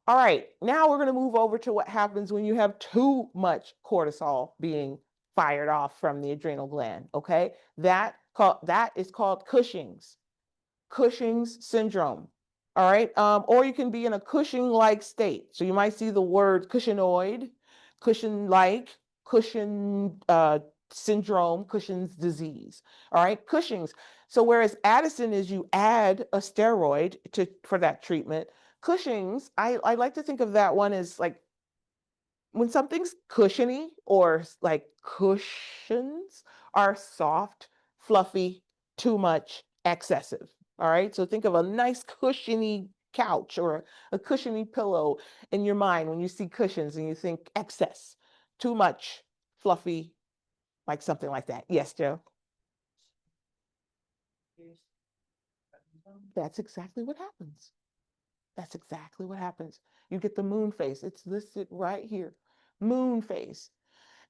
All right, now we're going to move over to what happens when you have too much cortisol being fired off from the adrenal gland, okay? That is called Cushing's syndrome. All right, or you can be in a Cushing-like state. So you might see the word Cushingoid, Cushing-like, Cushing syndrome, Cushing's disease. All right, Cushing's. So whereas Addison is you add a steroid for that treatment, Cushing's, I like to think of that one as like when something's cushiony or like cushions are soft, fluffy, too much, excessive. All right. So think of a nice cushiony couch or a cushiony pillow in your mind when you see cushions and you think excess, too much, fluffy, like something like that. Yes, Joe. That's exactly what happens. That's exactly what happens. You get the moon face. It's listed right here. Moon face.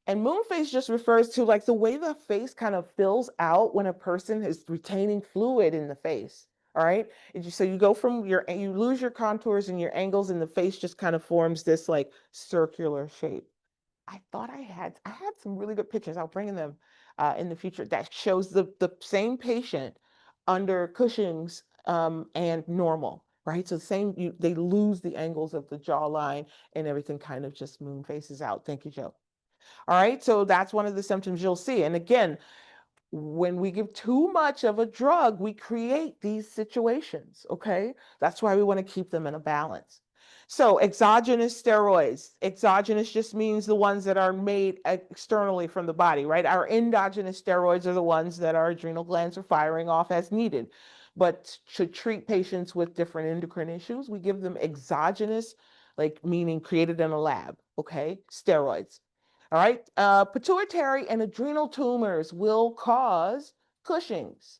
And moon face just refers to like the way the face kind of fills out when a person is retaining fluid in the face. All right. So you go from you lose your contours and your angles, and the face just kind of forms this like circular shape. I thought I had some really good pictures. I'll bring them in the future that shows the same patient under Cushing's and normal, right? So the same, they lose the angles of the jawline and everything kind of just moon faces out. Thank you, Joe. All right, so that's one of the symptoms you'll see. And again, when we give too much of a drug, we create these situations, okay? That's why we want to keep them in a balance. So exogenous steroids. Exogenous just means the ones that are made externally from the body, right? Our endogenous steroids are the ones that our adrenal glands are firing off as needed. But to treat patients with different endocrine issues, we give them exogenous, like meaning created in a lab, okay? Steroids. All right. Pituitary and adrenal tumors will cause Cushing's.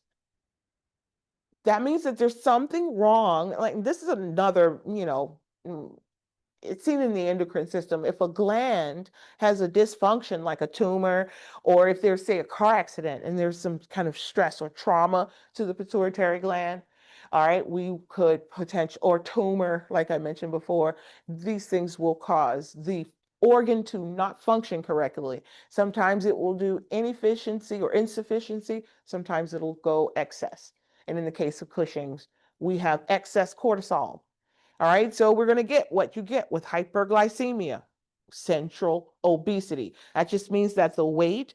That means that there's something wrong. Like this is another, it's seen in the endocrine system. If a gland has a dysfunction like a tumor, or if there's, say, a car accident and there's some kind of stress or trauma to the pituitary gland, all right, we could or tumor, like I mentioned before, these things will cause the organ to not function correctly. Sometimes it will do inefficiency or insufficiency. Sometimes it'll go excess. And in the case of Cushing's, we have excess cortisol. All right, so we're going to get what you get with hyperglycemia, central obesity. That just means that the weight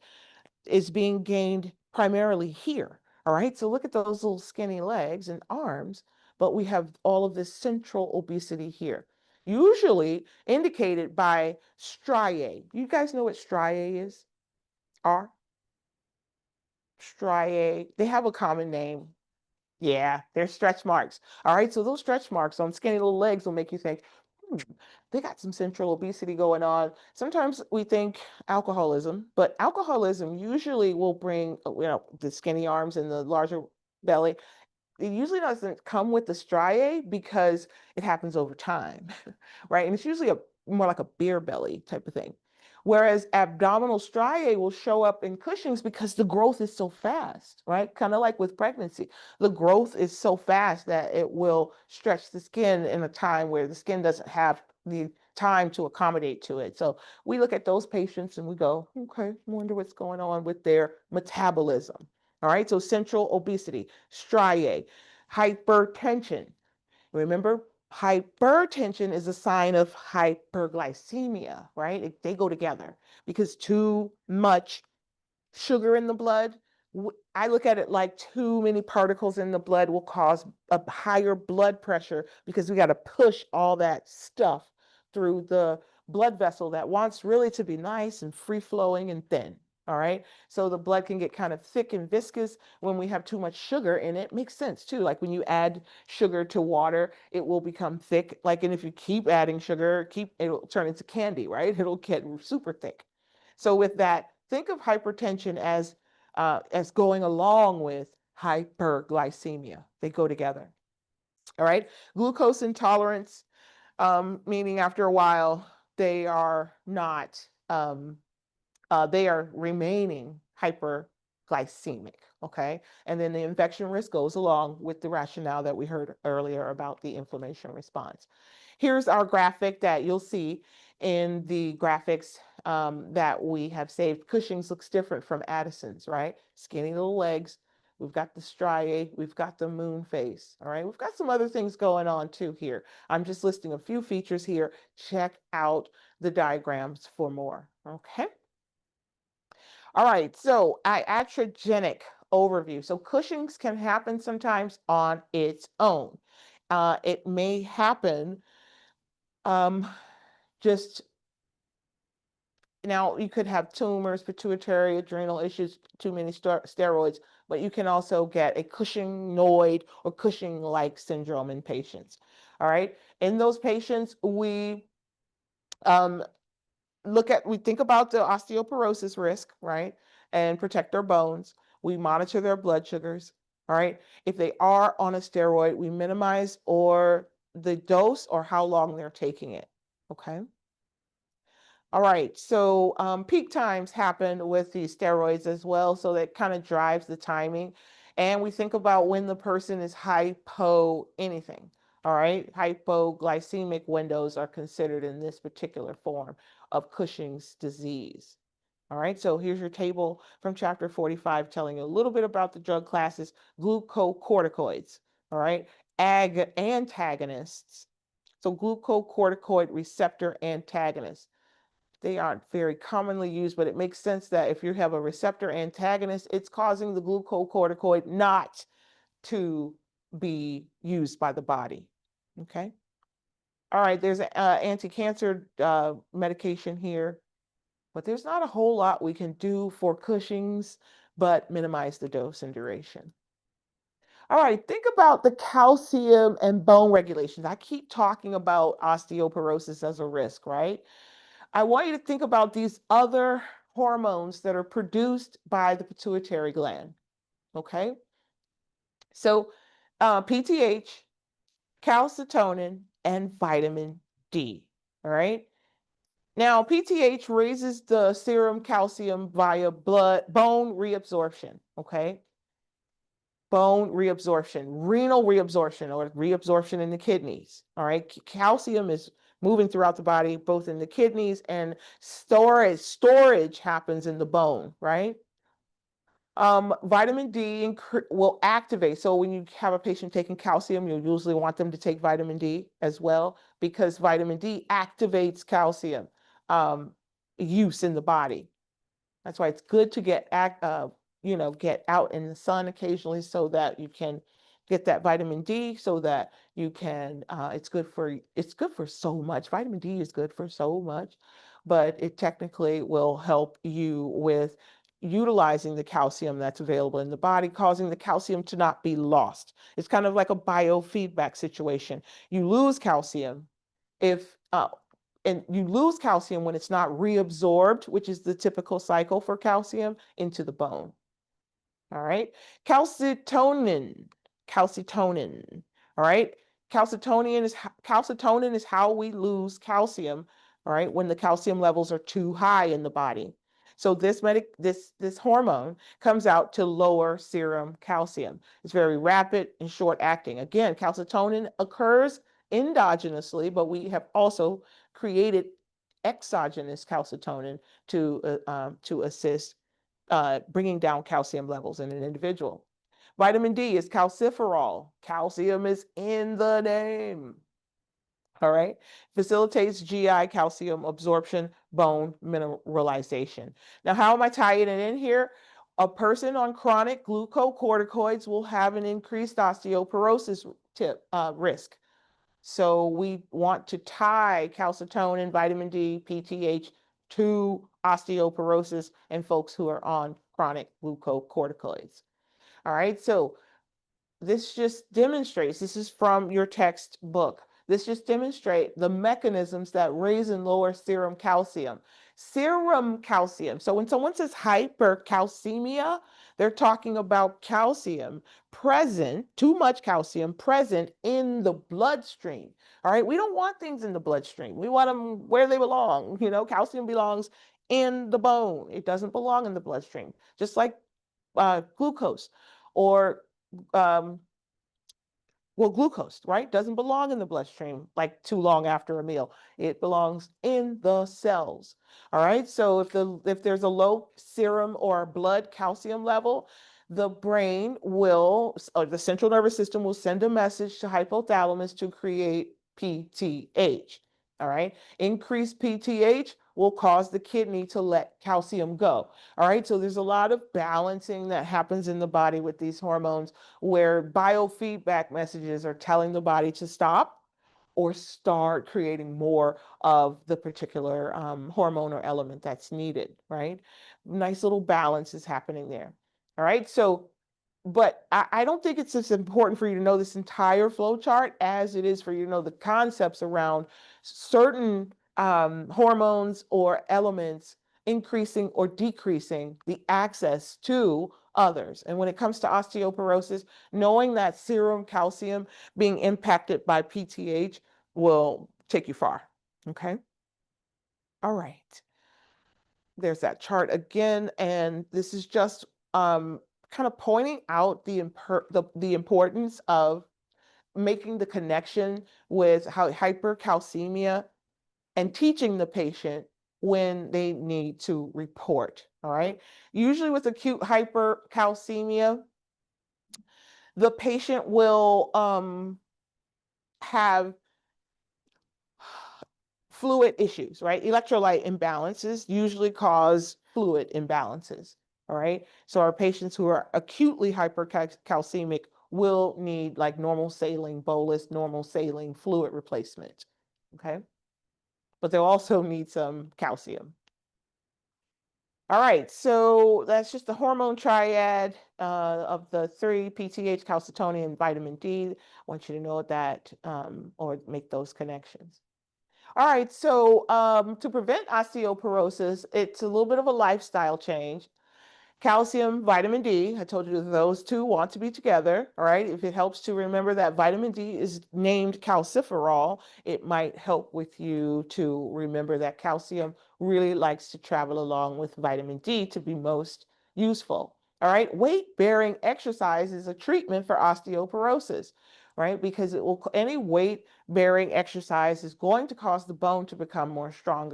is being gained primarily here. All right, so look at those little skinny legs and arms, but we have all of this central obesity here, usually indicated by striae. You guys know what striae is? Are striae? They have a common name. Yeah, they're stretch marks. All right, so those stretch marks on skinny little legs will make you think, they got some central obesity going on. Sometimes we think alcoholism, but alcoholism usually will bring, the skinny arms and the larger belly. It usually doesn't come with the striae because it happens over time, right? And it's usually more like a beer belly type of thing. Whereas abdominal striae will show up in Cushing's because the growth is so fast, right? Kind of like with pregnancy. The growth is so fast that it will stretch the skin in a time where the skin doesn't have the time to accommodate to it. So we look at those patients and we go, okay, I wonder what's going on with their metabolism. All right, so central obesity, striae, hypertension. Remember, hypertension is a sign of hyperglycemia, right? They go together because too much sugar in the blood. I look at it like too many particles in the blood will cause a higher blood pressure because we got to push all that stuff through the blood vessel that wants really to be nice and free flowing and thin. All right. So the blood can get kind of thick and viscous when we have too much sugar in it. Makes sense too. Like when you add sugar to water, it will become thick. Like, and if you keep adding sugar, it'll turn into candy, right? It'll get super thick. So with that, think of hypertension as going along with hyperglycemia. They go together. All right. Glucose intolerance, meaning after a while, they are not, they are remaining hyperglycemic. okay? And then the infection risk goes along with the rationale that we heard earlier about the inflammation response. Here's our graphic that you'll see in the graphics that we have saved. Cushing's looks different from Addison's, right? Skinny little legs. We've got the striae, we've got the moon face, all right? We've got some other things going on too here. I'm just listing a few features here. Check out the diagrams for more, okay? All right, so iatrogenic overview. So Cushing's can happen sometimes on its own. It may happen just now. You could have tumors, pituitary, adrenal issues, too many steroids, but you can also get a Cushing-Noid or Cushing-like syndrome in patients. All right, in those patients, we we think about the osteoporosis risk, right? And protect their bones. We monitor their blood sugars, all right? If they are on a steroid, we minimize or the dose or how long they're taking it, okay? All right, so peak times happen with these steroids as well, so that kind of drives the timing. And we think about when the person is hypo anything, all right? Hypoglycemic windows are considered in this particular form of Cushing's disease. All right, so here's your table from chapter 45 telling you a little bit about the drug classes. Glucocorticoids, all right? Antagonists. So glucocorticoid receptor antagonists. They aren't very commonly used, but it makes sense that if you have a receptor antagonist, it's causing the glucocorticoid not to be used by the body. Okay. All right, there's an anti-cancer medication here, but there's not a whole lot we can do for Cushing's, but minimize the dose and duration. All right, think about the calcium and bone regulations. I keep talking about osteoporosis as a risk, right? I want you to think about these other hormones that are produced by the pituitary gland, okay? So PTH, calcitonin, and vitamin D, all right? Now, PTH raises the serum calcium via bone reabsorption, okay? Bone reabsorption, renal reabsorption, or reabsorption in the kidneys, all right? Calcium is moving throughout the body, both in the kidneys, and storage happens in the bone, right? Vitamin D will activate. So when you have a patient taking calcium, you'll usually want them to take vitamin D as well, because vitamin D activates calcium use in the body. That's why it's good to get get out in the sun occasionally so that you can get that vitamin D, so that you can it's good for so much. Vitamin D is good for so much, but it technically will help you with utilizing the calcium that's available in the body, causing the calcium to not be lost. It's kind of like a biofeedback situation. You lose calcium if and you lose calcium when it's not reabsorbed, which is the typical cycle for calcium, into the bone. All right. Calcitonin. All right. Calcitonin is how we lose calcium, all right, when the calcium levels are too high in the body. So this hormone comes out to lower serum calcium. It's very rapid and short acting. Again, calcitonin occurs endogenously, but we have also created exogenous calcitonin to assist bringing down calcium levels in an individual. Vitamin D is calciferol. Calcium is in the name. All right. Facilitates GI calcium absorption, bone mineralization. Now, how am I tying it in here? A person on chronic glucocorticoids will have an increased osteoporosis risk. So we want to tie calcitonin, vitamin D, PTH to osteoporosis and folks who are on chronic glucocorticoids. All right, so this just demonstrates, this is from your textbook. This just demonstrates the mechanisms that raise and lower serum calcium. Serum calcium. So when someone says hypercalcemia, they're talking about calcium present, too much calcium present in the bloodstream. All right. We don't want things in the bloodstream. We want them where they belong. You know, calcium belongs in the bone. It doesn't belong in the bloodstream. Just like glucose or well, glucose, right, doesn't belong in the bloodstream like too long after a meal. It belongs in the cells. All right. So if there's a low serum or blood calcium level, the brain will, or the central nervous system will send a message to hypothalamus to create PTH. All right. Increased PTH will cause the kidney to let calcium go. All right. So there's a lot of balancing that happens in the body with these hormones, where biofeedback messages are telling the body to stop or start creating more of the particular hormone or element that's needed, right? Nice little balance is happening there. All right. So, but I don't think it's as important for you to know this entire flow chart as it is for you to know the concepts around certain hormones or elements increasing or decreasing the access to others. And when it comes to osteoporosis, knowing that serum calcium being impacted by PTH will take you far. Okay. All right. There's that chart again. And this is just kind of pointing out the importance of making the connection with how hypercalcemia and teaching the patient when they need to report. All right. Usually with acute hypercalcemia, the patient will have fluid issues, right? Electrolyte imbalances usually cause fluid imbalances. All right. So our patients who are acutely hypercalcemic will need like normal saline bolus, normal saline fluid replacement. Okay. But they'll also need some calcium. All right, so that's just the hormone triad of the three: PTH, calcitonin, and vitamin D. I want you to know that or make those connections. All right, so to prevent osteoporosis, it's a little bit of a lifestyle change. Calcium, vitamin D, I told you those two want to be together. All right, if it helps to remember that vitamin D is named calciferol, it might help with you to remember that calcium really likes to travel along with vitamin D to be most useful. All right, weight-bearing exercise is a treatment for osteoporosis, right? Because any weight-bearing exercise is going to cause the bone to become more strong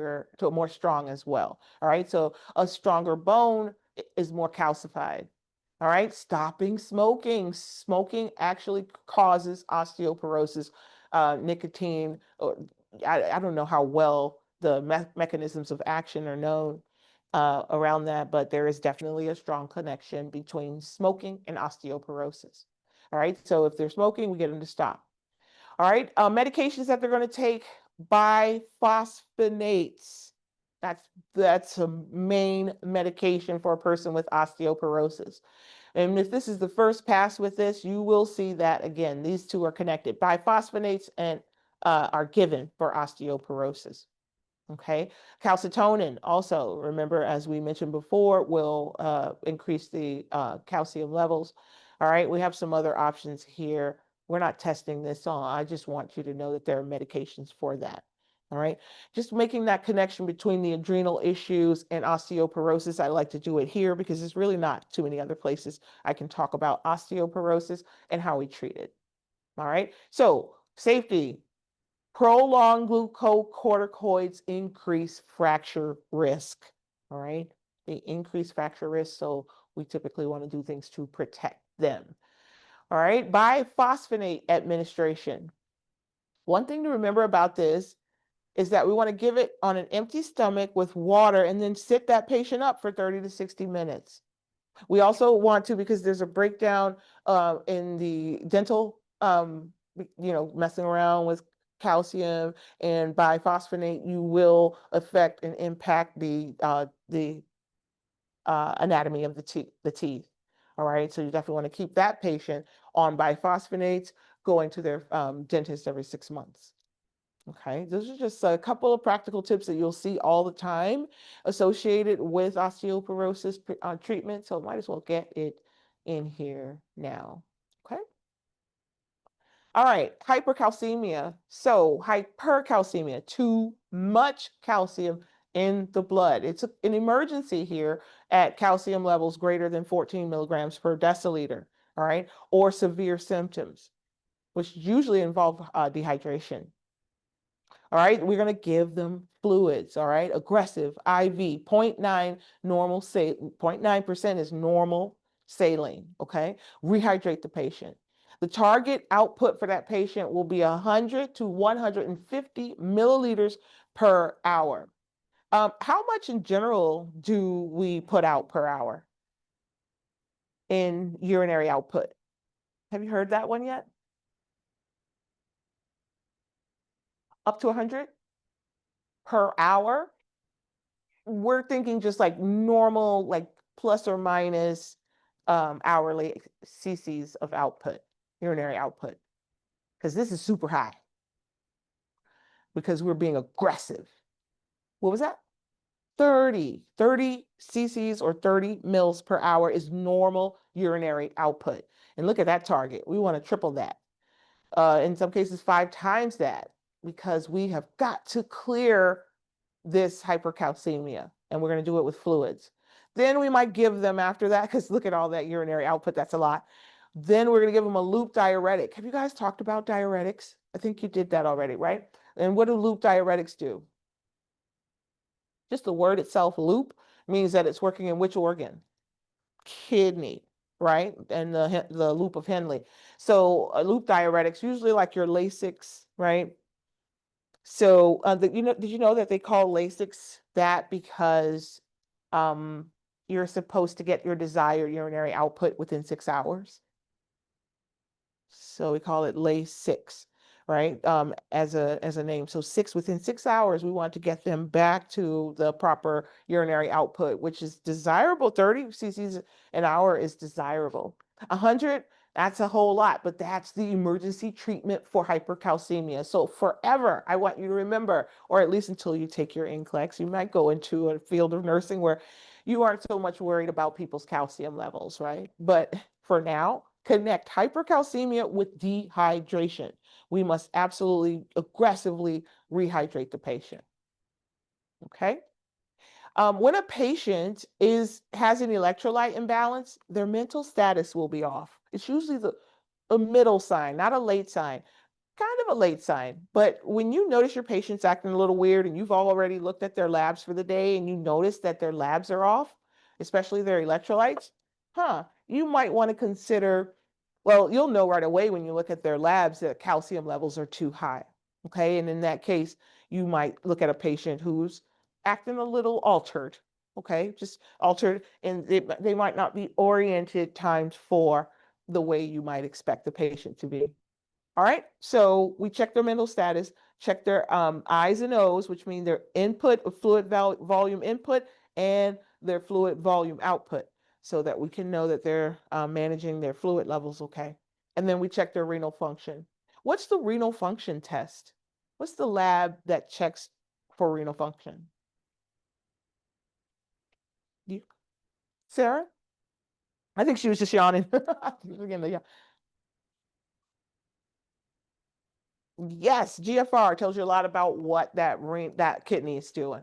as well. All right, so a stronger bone is more calcified. All right, stopping smoking. Smoking actually causes osteoporosis. Nicotine, or I don't know how well the mechanisms of action are known around that, but there is definitely a strong connection between smoking and osteoporosis. All right, so if they're smoking, we get them to stop. All right, medications that they're going to take: biphosphonates. That's a main medication for a person with osteoporosis. And if this is the first pass with this, you will see that again, these two are connected. Biphosphonates and are given for osteoporosis. Okay, calcitonin also, remember, as we mentioned before, will increase the calcium levels. All right, we have some other options here. We're not testing this on. I just want you to know that there are medications for that. All right, just making that connection between the adrenal issues and osteoporosis. I like to do it here because there's really not too many other places I can talk about osteoporosis and how we treat it. All right, so safety. Prolonged glucocorticoids increase fracture risk. All right, they increase fracture risk, so we typically want to do things to protect them. All right, biphosphonate administration. One thing to remember about this is that we want to give it on an empty stomach with water and then sit that patient up for 30 to 60 minutes. We also want to, because there's a breakdown in the dental, messing around with calcium and biphosphonate, you will affect and impact the anatomy of the teeth. All right, so you definitely want to keep that patient on biphosphonates, going to their dentist every 6 months. Okay, those are just a couple of practical tips that you'll see all the time associated with osteoporosis treatment. So might as well get it in here now. Okay. All right, hypercalcemia. So hypercalcemia, too much calcium in the blood. It's an emergency here at calcium levels greater than 14 milligrams per deciliter, all right, or severe symptoms, which usually involve dehydration. All right, we're going to give them fluids, all right, aggressive IV, 0.9 normal, 0.9% is normal saline, okay? Rehydrate the patient. The target output for that patient will be 100 to 150 milliliters per hour. How much in general do we put out per hour in urinary output? Have you heard that one yet? Up to 100 per hour? We're thinking just like normal, like plus or minus hourly cc's of output, urinary output, because this is super high because we're being aggressive. What was that? 30 cc's or 30 mils per hour is normal urinary output. And look at that target. We want to triple that. In some cases, 5 times that, because we have got to clear this hypercalcemia, and we're going to do it with fluids. Then we might give them after that, because look at all that urinary output, that's a lot. Then we're going to give them a loop diuretic. Have you guys talked about diuretics? I think you did that already, right? And what do loop diuretics do? Just the word itself, loop, means that it's working in which organ? Kidney, right? And the loop of Henle. So loop diuretics, usually like your Lasix, right? So did you know that they call Lasix that because you're supposed to get your desired urinary output within 6 hours? So we call it Lasix, right? As a name. So within 6 hours, we want to get them back to the proper urinary output, which is desirable. 30 cc's an hour is desirable. 100, that's a whole lot, but that's the emergency treatment for hypercalcemia. So forever, I want you to remember, or at least until you take your NCLEX, you might go into a field of nursing where you aren't so much worried about people's calcium levels, right? But for now, connect hypercalcemia with dehydration. We must absolutely aggressively rehydrate the patient. Okay? When a patient has an electrolyte imbalance, their mental status will be off. It's usually a middle sign, not a late sign. Kind of a late sign, but when you notice your patient's acting a little weird and you've already looked at their labs for the day and you notice that their labs are off, especially their electrolytes, you might want to consider, well, you'll know right away when you look at their labs that calcium levels are too high. Okay, and in that case, you might look at a patient who's acting a little altered. Okay, just altered, and they might not be oriented times 4 the way you might expect the patient to be. All right, so we check their mental status, check their I's and O's, which mean their input, fluid volume input, and their fluid volume output, so that we can know that they're managing their fluid levels okay. And then we check their renal function. What's the renal function test? What's the lab that checks for renal function? Sarah? I think she was just yawning. Yes, GFR tells you a lot about what that kidney is doing.